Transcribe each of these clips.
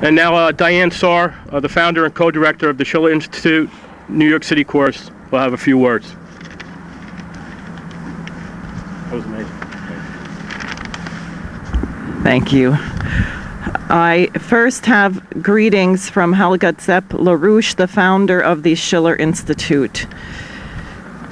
And now Diane Sare, the founder and co-director of the Schiller Institute NYC Chorus, will have a few words. That was amazing. Thank you. I first have greetings from Helga Zepp LaRouche, the founder of the Schiller Institute.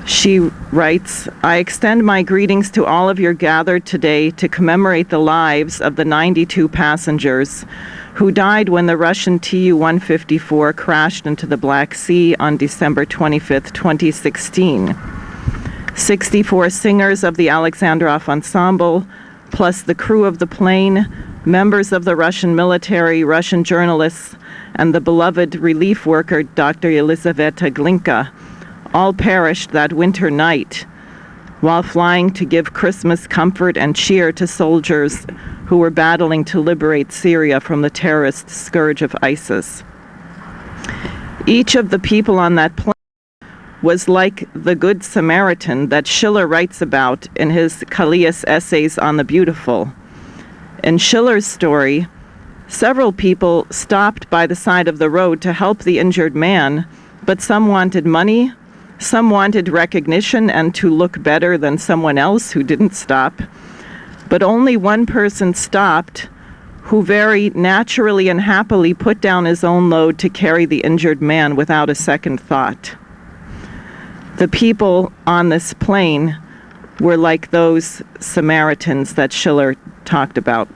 She writes, I extend my greetings to all of you gathered today to commemorate the lives of the 92 passengers who died when the Russian Tu-154 crashed into the Black Sea on December 25, 2016. 64 singers of the Alexandrov Ensemble, plus the crew of the plane, members of the Russian military, Russian journalists, and the beloved relief worker Dr. Elizaveta Glinka, all perished that winter night while flying to give Christmas comfort and cheer to soldiers who were battling to liberate Syria from the terrorist scourge of ISIS. Each of the people on that plane was like the Good Samaritan that Schiller writes about in his Callias Essays on the Beautiful. In Schiller's story, several people stopped by the side of the road to help the injured man, but some wanted money, some wanted recognition and to look better than someone else who didn't stop. But only one person stopped, who very naturally and happily put down his own load to carry the injured man without a second thought. The people on this plane were like those Samaritans that Schiller talked about.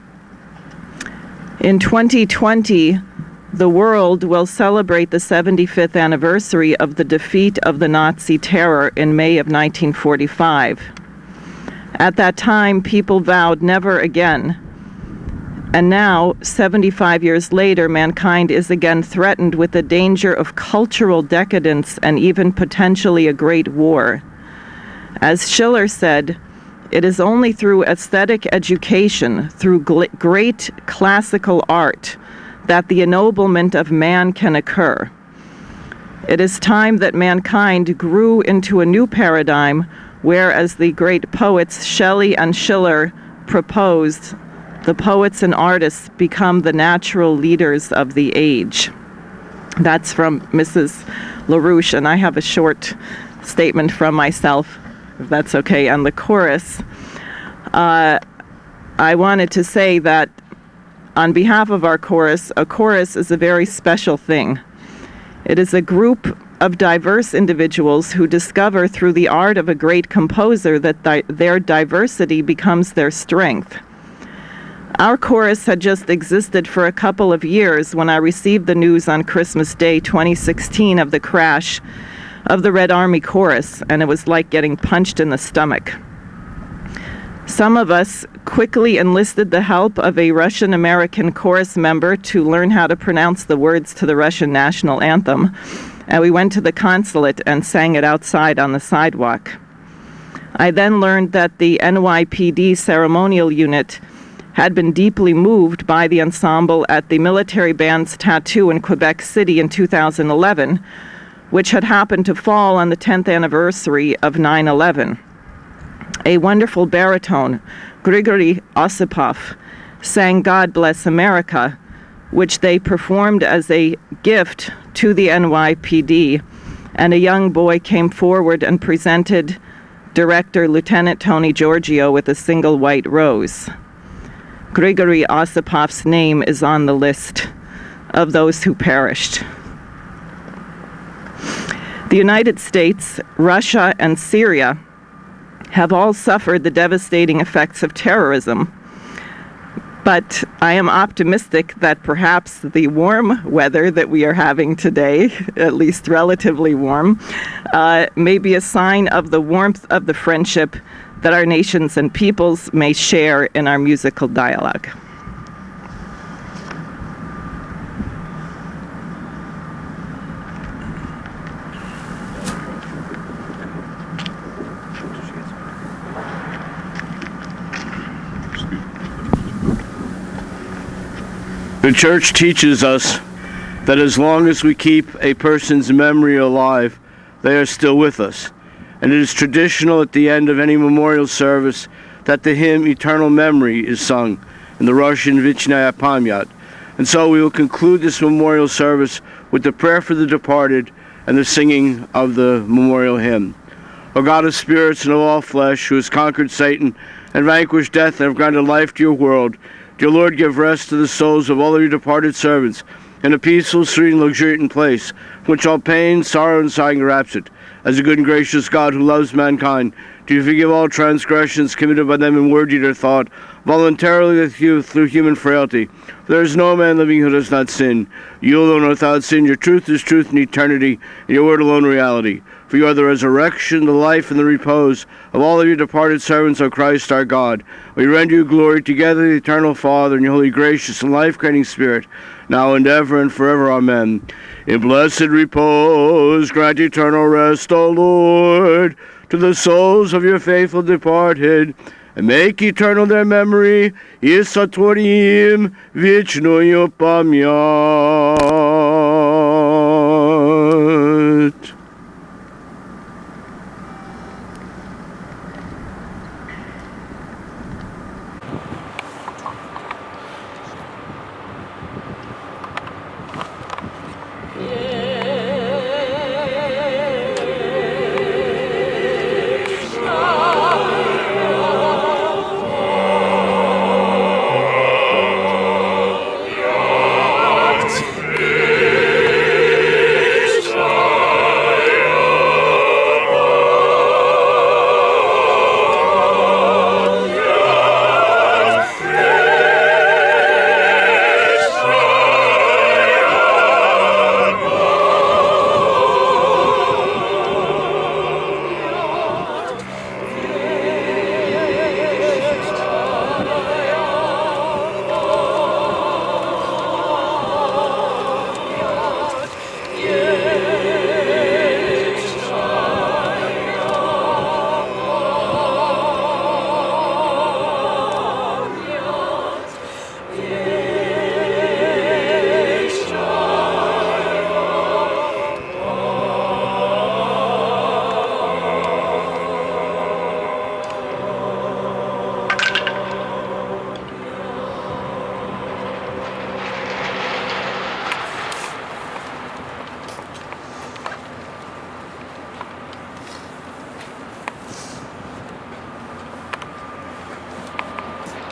In 2020, the world will celebrate the 75th anniversary of the defeat of the Nazi terror in May of 1945. At that time, people vowed never again. And now, 75 years later, mankind is again threatened with the danger of cultural decadence and even potentially a great war. As Schiller said, it is only through aesthetic education, through great classical art, that the ennoblement of man can occur. It is time that mankind grew into a new paradigm where, as the great poets Shelley and Schiller proposed, the poets and artists become the natural leaders of the age. That's from Mrs. LaRouche, and I have a short statement from myself, if that's okay, on the chorus. I wanted to say that on behalf of our chorus, a chorus is a very special thing. It is a group of diverse individuals who discover through the art of a great composer that their diversity becomes their strength. Our chorus had just existed for a couple of years when I received the news on Christmas Day 2016 of the crash of the Red Army Chorus, and it was like getting punched in the stomach. Some of us quickly enlisted the help of a Russian-American chorus member to learn how to pronounce the words to the Russian National Anthem, and we went to the Consulate and sang it outside on the sidewalk. I then learned that the NYPD Ceremonial Unit had been deeply moved by the ensemble at the military band's tattoo in Quebec City in 2011, which had happened to fall on the 10th anniversary of 9/11. A wonderful baritone, Grigory Osipov, sang God Bless America, which they performed as a gift to the NYPD, and a young boy came forward and presented director Lieutenant Tony Giorgio with a single white rose. Grigory Osipov's name is on the list of those who perished. The United States, Russia, and Syria have all suffered the devastating effects of terrorism. But I am optimistic that perhaps the warm weather that we are having today, at least relatively warm, may be a sign of the warmth of the friendship that our nations and peoples may share in our musical dialogue. The Church teaches us that as long as we keep a person's memory alive, they are still with us. And it is traditional at the end of any memorial service that the hymn Eternal Memory is sung in the Russian Vichnaya Pamyat, And so we will conclude this memorial service with the prayer for the departed and the singing of the memorial hymn. O God of spirits and of all flesh, who has conquered Satan and vanquished death and have granted life to your world, dear Lord, give rest to the souls of all of your departed servants in a peaceful, serene, luxuriant place, from which all pain, sorrow, and sighing are absent. As a good and gracious God who loves mankind, do you forgive all transgressions committed by them in word, deed, or thought, voluntarily with you through human frailty? For there is no man living who does not sin. You alone are without sin. Your truth is truth and eternity, and your word alone reality. For you are the resurrection, the life, and the repose of all of your departed servants, O Christ our God. We render you glory together, the eternal Father, and your holy, gracious, and life-creating Spirit, now and ever and forever. Amen. In blessed repose, grant eternal rest, O Lord, to the souls of your faithful departed, and make eternal their memory, и сотворим вечную память.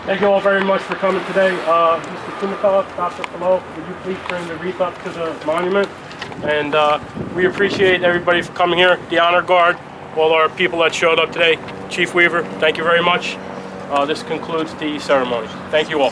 Thank you all very much for coming today. Mr. Kumakov, Dr. Falo, would you please bring the wreath up to the monument? And we appreciate everybody for coming here, the honor guard, all our people that showed up today. Chief Weaver, thank you very much. This concludes the ceremony. Thank you all.